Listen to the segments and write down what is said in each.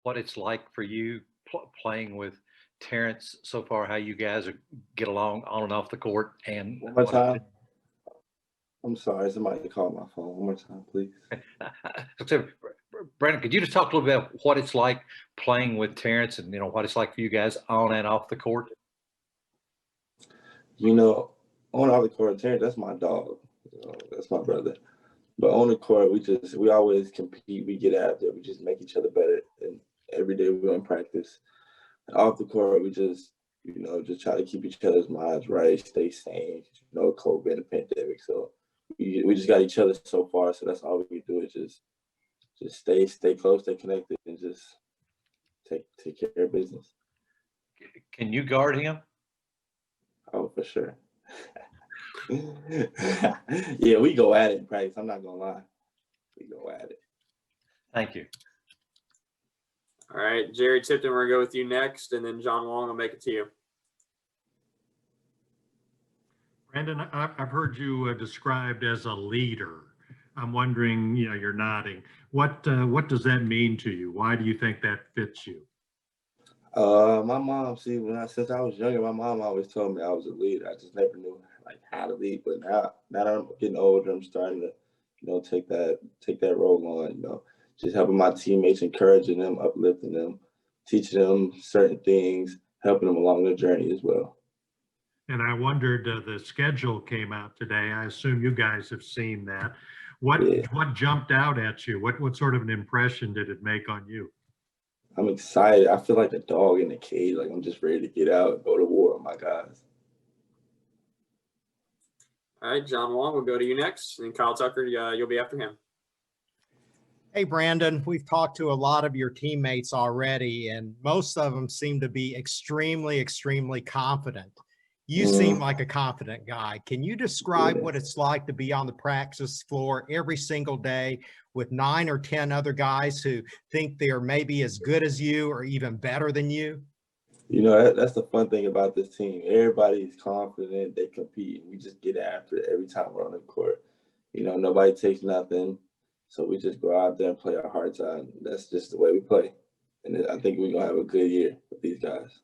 what it's like for you playing with Terrence so far, how you guys get along on and off the court, and One more time. I'm sorry, somebody called my phone. One more time, please. So, Brandon, could you just talk a little bit about what it's like playing with Terrence, and what it's like for you guys on and off the court? On and off the court, Terrence, that's my dog. That's my brother. But on the court, we always compete. We get after it. We just make each other better. And every day we're in practice. And off the court, we just try to keep each other's minds right, stay sane. COVID and the pandemic. So we just got each other so far. So that's all we do is just stay close, stay connected, and just take care of business. Can you guard him? Oh, for sure. Yeah, we go at it in practice. I'm not gonna lie. We go at it. Thank you. All right, Jerry Tipton, we're gonna go with you next, and then John Long will make it to you. Brandon, I've heard you described as a leader. I'm wondering, you're nodding. What does that mean to you? Why do you think that fits you? My mom, since I was younger, my mom always told me I was a leader. I just never knew how to lead. But now that I'm getting older, I'm starting to, take that role on. Just helping my teammates, encouraging them, uplifting them, teaching them certain things, helping them along their journey as well. And I wondered, the schedule came out today. I assume you guys have seen that. What jumped out at you? What sort of an impression did it make on you? I'm excited. I feel like a dog in a cage. Like I'm just ready to get out and go to war with my guys. All right, John Long, we'll go to you next. And then Kyle Tucker, you'll be after him. Hey, Brandon, we've talked to a lot of your teammates already, and most of them seem to be extremely, extremely confident. You seem like a confident guy. Can you describe what it's like to be on the practice floor every single day with 9 or 10 other guys who think they're maybe as good as you or even better than you? That's the fun thing about this team. Everybody's confident, they compete, and we just get after it every time we're on the court. Nobody takes nothing, so we just go out there and play our hearts out. And that's just the way we play. And I think we're going to have a good year with these guys.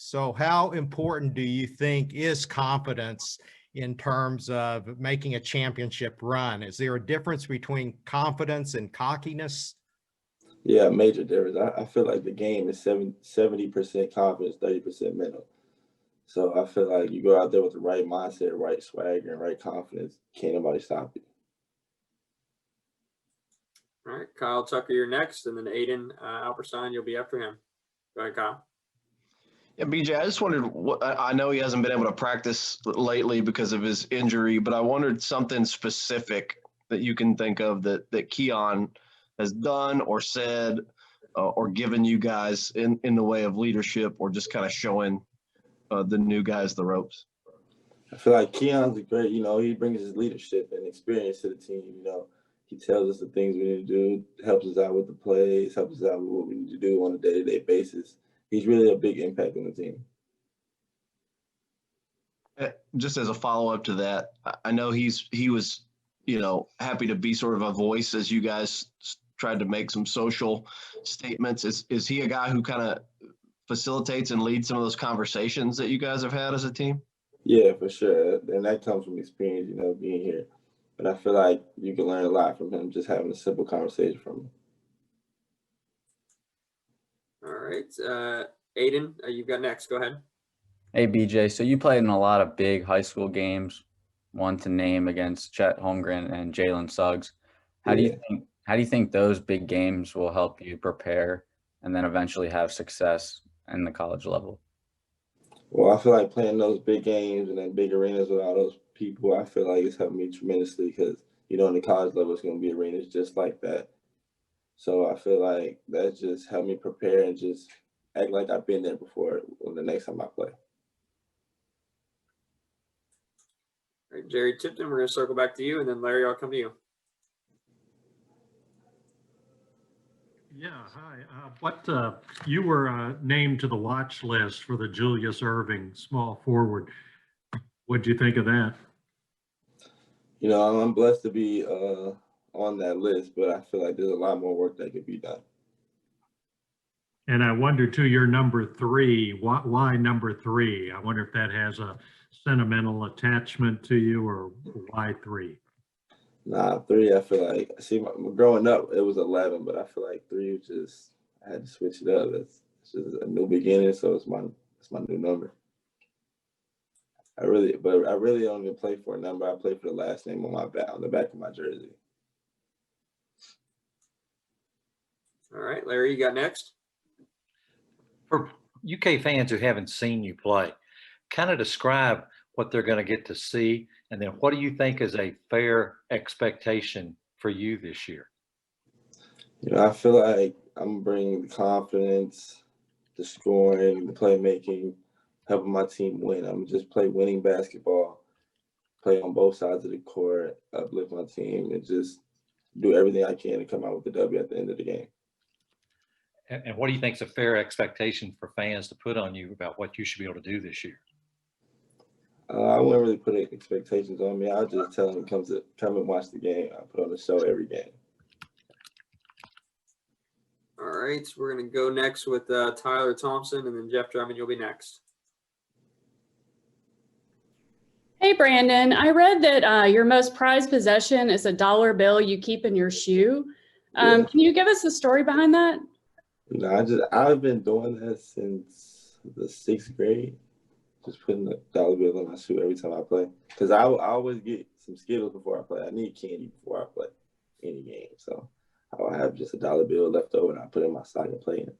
So how important do you think is confidence in terms of making a championship run? Is there a difference between confidence and cockiness? Yeah, major difference. I feel like the game is 70% confidence, 30% mental. So I feel like you go out there with the right mindset, right swagger, and right confidence, can't nobody stop you. All right, Kyle Tucker, you're next, and then Aiden Alperstein, you'll be after him. Go ahead, Kyle. Yeah, BJ, I just wondered, I know he hasn't been able to practice lately because of his injury, but I wondered something specific that you can think of that Keon has done or said or given you guys in the way of leadership, or just kind of showing the new guys the ropes. I feel like Keon's great, he brings his leadership and experience to the team. He tells us the things we need to do, helps us out with the plays, helps us out with what we need to do on a day-to-day basis. He's really a big impact on the team. Just as a follow-up to that, I know he was, happy to be sort of a voice as you guys tried to make some social statements. Is he a guy who kind of facilitates and leads some of those conversations that you guys have had as a team? Yeah, for sure. And that comes from experience, being here. But I feel like you can learn a lot from him just having a simple conversation from him. All right, Aiden, you've got next. Go ahead. Hey, BJ. So you played in a lot of big high school games, one to name against Chet Holmgren and Jalen Suggs. How do you think those big games will help you prepare and then eventually have success in the college level? Well, I feel like playing those big games and then big arenas with all those people, I feel like it's helped me tremendously because, in the college level, it's going to be arenas just like that. So I feel like that just helped me prepare and just act like I've been there before when the next time I play. All right, Jerry Tipton, we're going to circle back to you, and then Larry, I'll come to you. Yeah, hi. You were named to the watch list for the Julius Erving small forward. What'd you think of that? I'm blessed to be on that list, but I feel like there's a lot more work that could be done. And I wonder too, you're number 3. Why number 3? I wonder if that has a sentimental attachment to you, or why 3? Nah, 3. I feel like growing up it was 11, but I feel like 3 was just I had to switch it up. It's just a new beginning, so it's my new number. I really don't even play for a number. I play for the last name on the back of my jersey. All right, Larry, you got next. For UK fans who haven't seen you play, kind of describe what they're going to get to see, and then what do you think is a fair expectation for you this year? You know, I feel like I'm bringing the confidence, the scoring, the playmaking, helping my team win. I'm just play winning basketball, play on both sides of the court, uplift my team, and just do everything I can to come out with the W at the end of the game. And what do you think is a fair expectation for fans to put on you about what you should be able to do this year? I wouldn't really put expectations on me. I'll just tell them come and watch the game. I put on the show every game. All right, so we're going to go next with Tyler Thompson, and then Jeff Drummond, you'll be next. Hey, Brandon, I read that your most prized possession is a dollar bill you keep in your shoe. Yeah. Can you give us the story behind that? You know, I've been doing that since the 6th grade. Just putting a dollar bill in my shoe every time I play. Because I always get some Skittles before I play. I need candy before I play any game. So I'll have just a dollar bill left over and I put it in my sock and play it.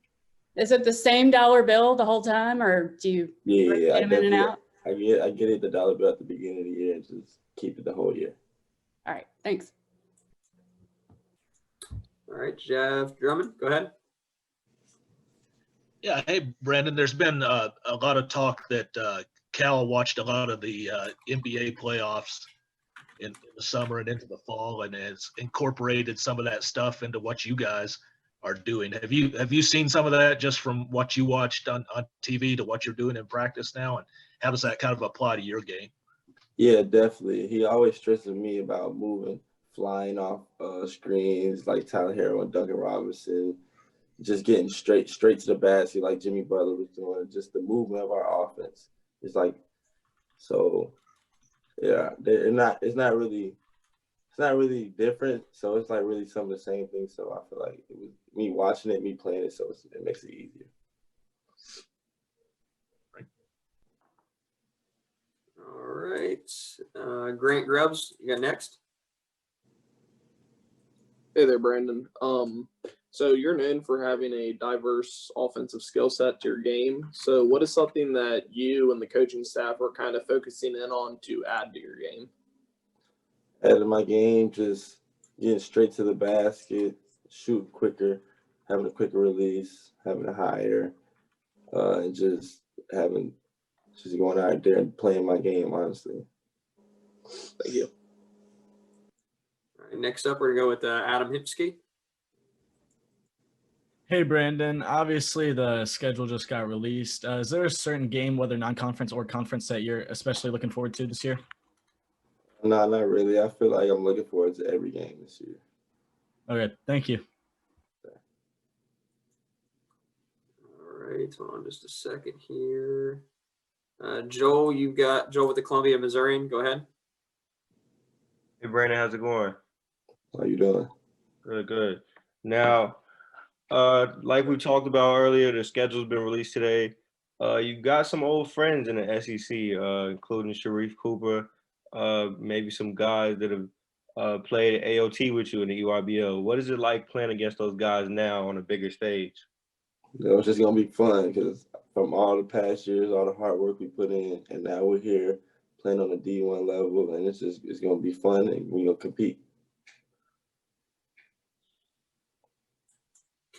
Is it the same dollar bill the whole time, or do you Yeah, get them in and out? I get it the dollar bill at the beginning of the year and just keep it the whole year. All right, thanks. All right, Jeff Drummond, go ahead. Yeah, hey, Brandon, there's been a lot of talk that Cal watched a lot of the NBA playoffs in the summer and into the fall, and has incorporated some of that stuff into what you guys are doing. Have you seen some of that just from what you watched on TV to what you're doing in practice now, and how does that kind of apply to your game? Yeah, definitely. He always stresses me about moving, flying off screens like Tyler Hero and Duncan Robinson, just getting straight to the basket like Jimmy Butler was doing. Just the movement of our offense. It's like, so yeah, it's not really different. So it's like really some of the same things. So I feel like it was me watching it, me playing it, so it makes it easier. All right, Grant Grubbs, you got next. Hey there, Brandon. So you're known for having a diverse offensive skill set to your game. So what is something that you and the coaching staff are kind of focusing in on to add to your game? Adding my game, just getting straight to the basket, shooting quicker, having a quicker release, having a higher, and just going out there and playing my game, honestly. Thank you. All right, next up, we're going to go with Adam Hipsky. Hey, Brandon. Obviously, the schedule just got released. Is there a certain game, whether non-conference or conference, that you're especially looking forward to this year? No, not really. I feel like I'm looking forward to every game this year. Okay, thank you. All right, hold on just a second here. Joel, you've got Joel with the Columbia Missourian. Go ahead. Hey, Brandon, how's it going? How you doing? Good. Now, like we talked about earlier, the schedule's been released today. You got some old friends in the SEC, including Sharif Cooper, maybe some guys that have played AOT with you in the EYBL. What is it like playing against those guys now on a bigger stage? You know, it's just gonna be fun because from all the past years, all the hard work we put in, and now we're here playing on the D1 level, and it's gonna be fun, and we're gonna compete.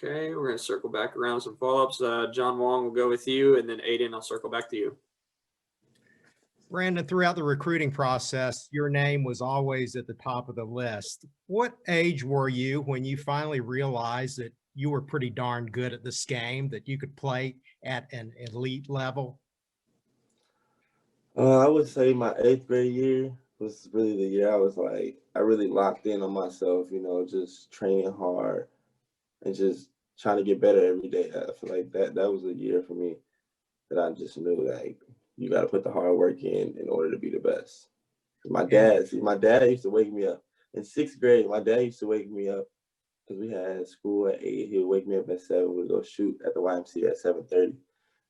Okay, we're going to circle back around with some follow-ups. John Wong will go with you, and then Aiden, I'll circle back to you. Brandon, throughout the recruiting process, your name was always at the top of the list. What age were you when you finally realized that you were pretty darn good at this game, that you could play at an elite level? I would say my 8th grade year was really the year I really locked in on myself, you know, just training hard and just trying to get better every day. I feel like that was a year for me that I just knew like you got to put the hard work in order to be the best. My dad used to wake me up in 6th grade. My dad used to wake me up because we had school at 8. He would wake me up at 7. We'd go shoot at the YMCA at 7:30,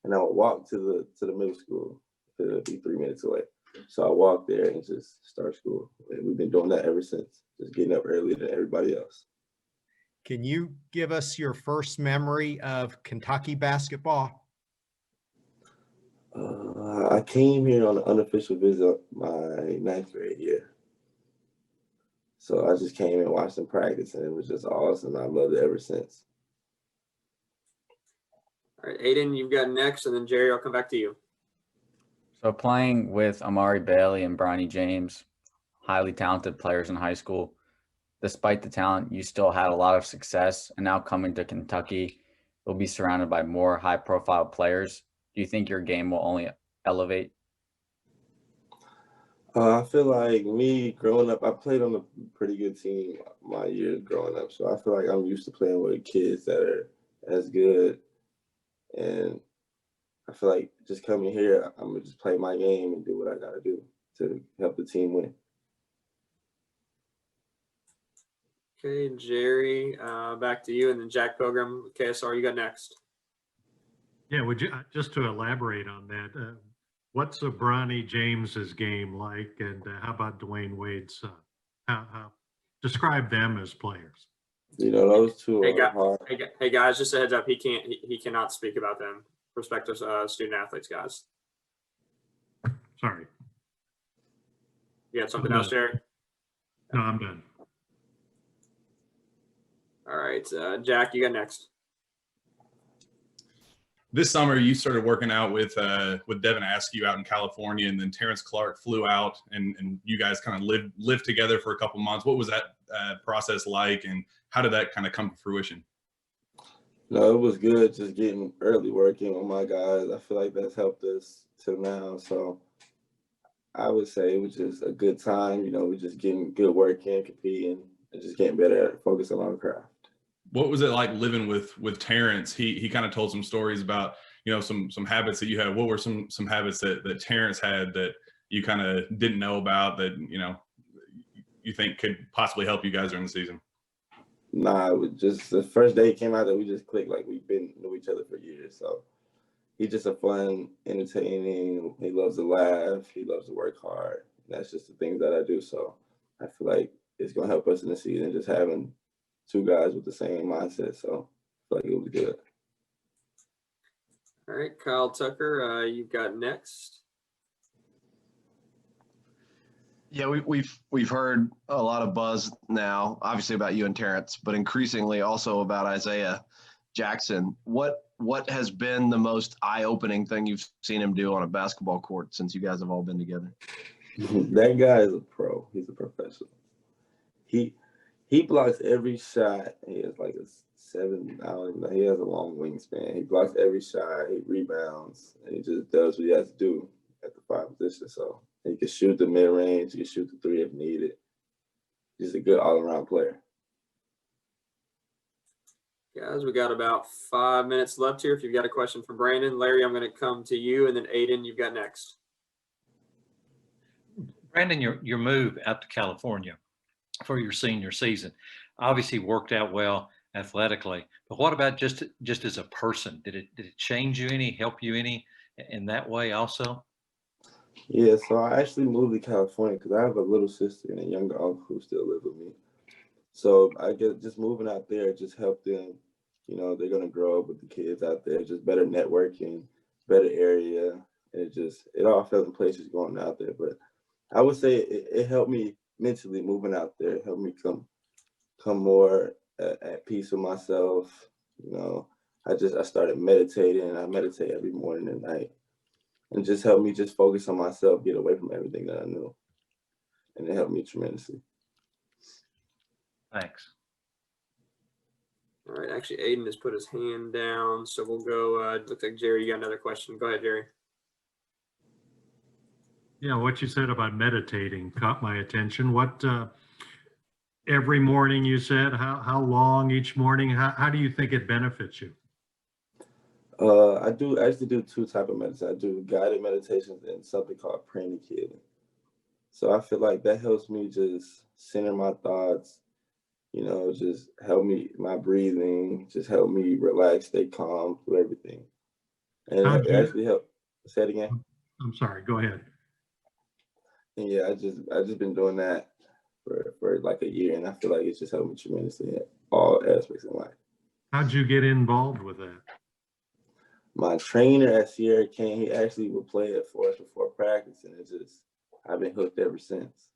and I would walk to the middle school. It would be 3 minutes away. So I walked there and just start school. And we've been doing that ever since, just getting up earlier than everybody else. Can you give us your first memory of Kentucky basketball? I came here on an unofficial visit my 9th grade year. So I just came and watched them practice, and it was just awesome. I loved it ever since. All right, Aiden, you've got next, and then Jerry, I'll come back to you. So playing with Amari Bailey and Bronny James, highly talented players in high school, despite the talent, you still had a lot of success. And now coming to Kentucky, you'll be surrounded by more high-profile players. Do you think your game will only elevate? I feel like me growing up, I played on a pretty good team my years growing up. So I feel like I'm used to playing with kids that are as good. And I feel like just coming here, I'm going to just play my game and do what I got to do to help the team win. Okay, Jerry, back to you, and then Jack Pilgrim, KSR, you got next. Yeah, would you, just to elaborate on that, what's Bronny James's game like, and how about Dwayne Wade's? How describe them as players? You know, those two Hey, are hard. Hey guys, just a heads up, he cannot speak about them. Prospective student athletes, guys. Sorry. You got something else, Jerry? No, I'm done. All right, Jack, you got next. This summer, you started working out with Devin Askew out in California, and then Terrence Clark flew out, and you guys kind of lived together for a couple months. What was that process like, and how did that kind of come to fruition? No, it was good just getting early working on my guys. I feel like that's helped us till now. So I would say it was just a good time. You know, we're just getting good work in, competing, and just getting better at focusing on our craft. What was it like living with Terrence? He kind of told some stories about, you know, some habits that you had. What were some habits that Terrence had that you kind of didn't know about that, you know, you think could possibly help you guys during the season? Nah, it was just the first day he came out that we just clicked like we've been knew each other for years. So he's just a fun, entertaining. He loves to laugh. He loves to work hard. That's just the things that I do. So I feel like it's gonna help us in the season just having two guys with the same mindset. So I feel like it was good. All right, Kyle Tucker, you've got next. Yeah, we've heard a lot of buzz now, obviously about you and Terrence, but increasingly also about Isaiah Jackson. What has been the most eye-opening thing you've seen him do on a basketball court since you guys have all been together? That guy is a pro. He's a professional. He blocks every shot. He has like a 7. I don't even know. He has a long wingspan. He blocks every shot. He rebounds, and he just does what he has to do at the 5 position. So he can shoot the mid range. He can shoot the 3 if needed. He's a good all around player. Guys, we got about 5 minutes left here. If you've got a question for Brandon, Larry, I'm going to come to you, and then Aiden, you've got next. Brandon, your move out to California for your senior season obviously worked out well athletically, but what about just as a person? Did it change you any, help you any in that way also? Yeah, so I actually moved to California because I have a little sister and a younger uncle who still live with me. So I guess just moving out there just helped them. You know, they're gonna grow up with the kids out there, just better networking, better area, and it all fell in place just going out there. But I would say it helped me mentally moving out there. It helped me come more at peace with myself. You know, I started meditating. I meditate every morning and night, and just helped me just focus on myself, get away from everything that I knew, and it helped me tremendously. Thanks. All right, actually, Aiden has put his hand down, so we'll go. It looks like Jerry, you got another question. Go ahead, Jerry. Yeah, what you said about meditating caught my attention. What every morning, you said. How long each morning? How do you think it benefits you? I actually do two type of medicine. I do guided meditations and something called pranic healing. So I feel like that helps me just center my thoughts, you know, just help me, my breathing, just help me relax, stay calm through everything. And it actually helped. Say it again. I'm sorry, go ahead. And yeah, I just been doing that for like a year, and I feel like it's just helped me tremendously in all aspects of life. How'd you get involved with that? My trainer at Sierra King, he actually would play it for us before practice, and I've been hooked ever since.